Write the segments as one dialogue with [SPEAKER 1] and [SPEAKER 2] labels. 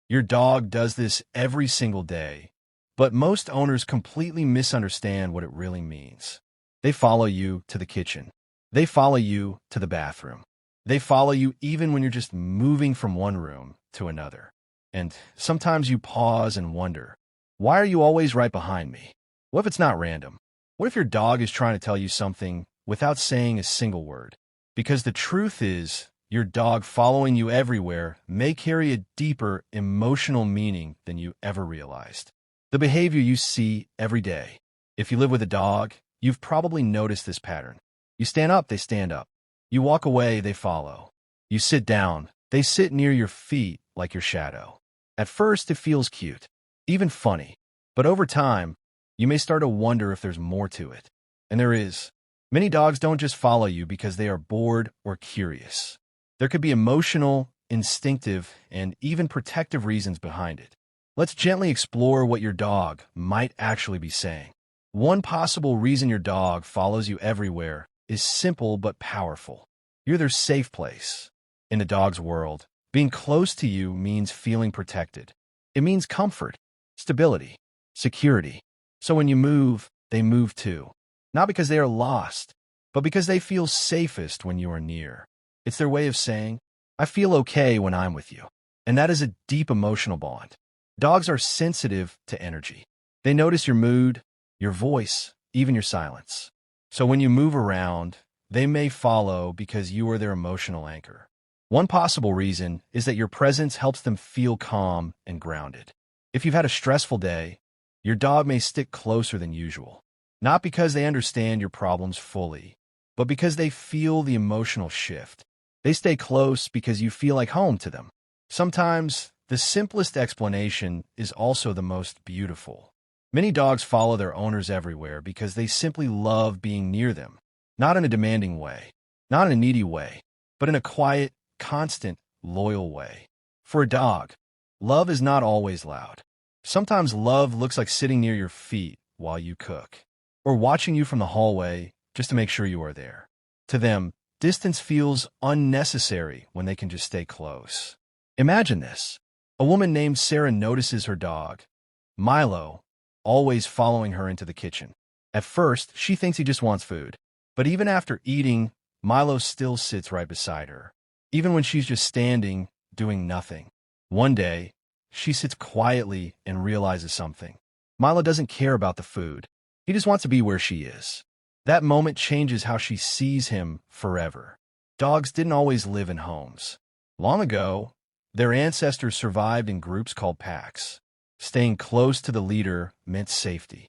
[SPEAKER 1] Your dog does this every single day, but most owners completely misunderstand what it really means. They follow you to the kitchen. They follow you to the bathroom. They follow you even when you're just moving from one room to another. And sometimes you pause and wonder, why are you always right behind me? What if it's not random? What if your dog is trying to tell you something without saying a single word? Because the truth is, your dog following you everywhere may carry a deeper emotional meaning than you ever realized. The behavior you see every day. If you live with a dog, you've probably noticed this pattern. You stand up, they stand up. You walk away, they follow. You sit down, they sit near your feet like your shadow. At first, it feels cute, even funny. But over time, you may start to wonder if there's more to it. And there is. Many dogs don't just follow you because they are bored or curious. There could be emotional, instinctive, and even protective reasons behind it. Let's gently explore what your dog might actually be saying. One possible reason your dog follows you everywhere is simple but powerful. You're their safe place. In the dog's world, being close to you means feeling protected. It means comfort, stability, security. So when you move, they move too. Not because they are lost, but because they feel safest when you are near. It's their way of saying, I feel okay when I'm with you. And that is a deep emotional bond. Dogs are sensitive to energy. They notice your mood, your voice, even your silence. So when you move around, they may follow because you are their emotional anchor. One possible reason is that your presence helps them feel calm and grounded. If you've had a stressful day, your dog may stick closer than usual. Not because they understand your problems fully, but because they feel the emotional shift. They stay close because you feel like home to them. Sometimes, the simplest explanation is also the most beautiful. Many dogs follow their owners everywhere because they simply love being near them. Not in a demanding way, not in a needy way, but in a quiet, constant, loyal way. For a dog, love is not always loud. Sometimes love looks like sitting near your feet while you cook, or watching you from the hallway just to make sure you are there. To them, distance feels unnecessary when they can just stay close. Imagine this. A woman named Sarah notices her dog, Milo, always following her into the kitchen. At first, she thinks he just wants food. But even after eating, Milo still sits right beside her, even when she's just standing, doing nothing. One day, she sits quietly and realizes something. Milo doesn't care about the food. He just wants to be where she is. That moment changes how she sees him forever. Dogs didn't always live in homes. Long ago, their ancestors survived in groups called packs. Staying close to the leader meant safety.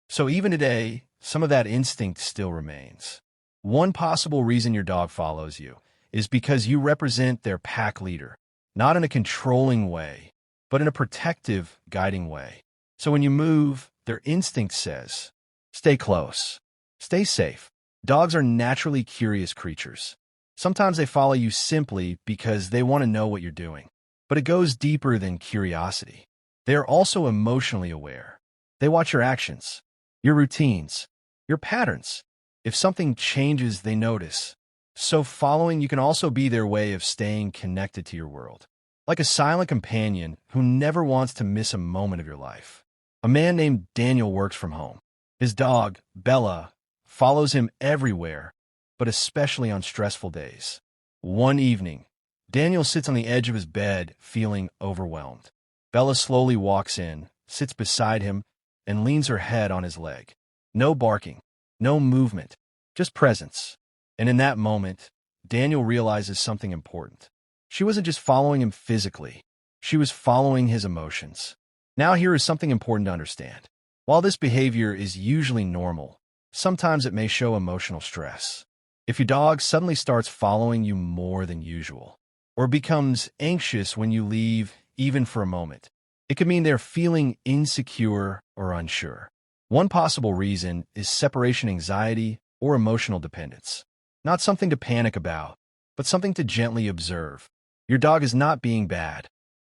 [SPEAKER 1] So even today, some of that instinct still remains. One possible reason your dog follows you is because you represent their pack leader, not in a controlling way, but in a protective, guiding way. So when you move, their instinct says, stay close, stay safe. Dogs are naturally curious creatures. Sometimes they follow you simply because they want to know what you're doing. But it goes deeper than curiosity. They are also emotionally aware. They watch your actions, your routines, your patterns. If something changes, they notice. So following you can also be their way of staying connected to your world. Like a silent companion who never wants to miss a moment of your life. A man named Daniel works from home. His dog, Bella, follows him everywhere, but especially on stressful days. One evening, Daniel sits on the edge of his bed, feeling overwhelmed. Bella slowly walks in, sits beside him, and leans her head on his leg. No barking, no movement, just presence. And in that moment, Daniel realizes something important. She wasn't just following him physically. She was following his emotions. Now here is something important to understand. While this behavior is usually normal, sometimes it may show emotional stress. If your dog suddenly starts following you more than usual, or becomes anxious when you leave, even for a moment, it could mean they're feeling insecure or unsure. One possible reason is separation anxiety or emotional dependence. Not something to panic about, but something to gently observe. Your dog is not being bad.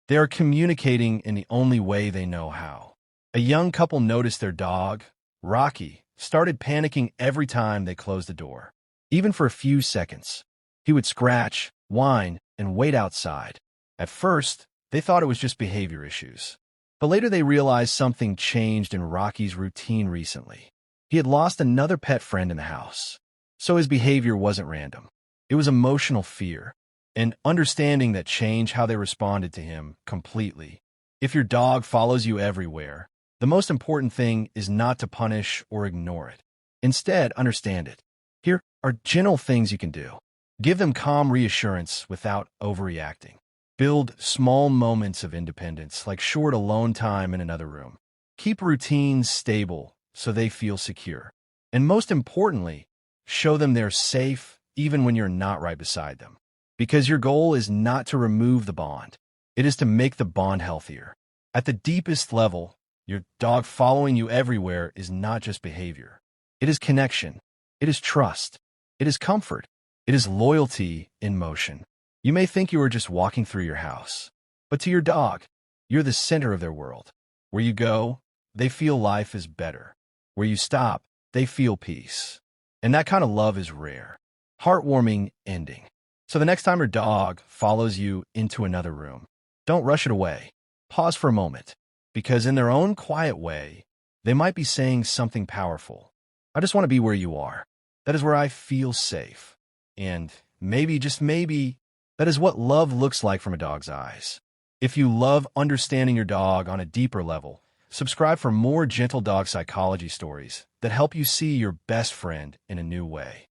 [SPEAKER 1] They are communicating in the only way they know how. A young couple noticed their dog, Rocky, started panicking every time they closed the door. Even for a few seconds, he would scratch, whine, and wait outside. At first, They thought it was just behavior issues. But later they realized something changed in Rocky's routine recently. He had lost another pet friend in the house. So his behavior wasn't random. It was emotional fear, and understanding that changed how they responded to him completely. If your dog follows you everywhere, the most important thing is not to punish or ignore it. Instead, understand it. Here are gentle things you can do. Give them calm reassurance without overreacting. Build small moments of independence, like short alone time in another room. Keep routines stable so they feel secure. And most importantly, show them they're safe even when you're not right beside them. Because your goal is not to remove the bond. It is to make the bond healthier. At the deepest level, your dog following you everywhere is not just behavior. It is connection. It is trust. It is comfort. It is loyalty in motion. You may think you are just walking through your house, but to your dog, you're the center of their world. Where you go, they feel life is better. Where you stop, they feel peace. And that kind of love is rare. Heartwarming ending. So the next time your dog follows you into another room, don't rush it away. Pause for a moment, because in their own quiet way, they might be saying something powerful. I just want to be where you are. That is where I feel safe. And maybe, just maybe, that is what love looks like from a dog's eyes. If you love understanding your dog on a deeper level, subscribe for more gentle dog psychology stories that help you see your best friend in a new way.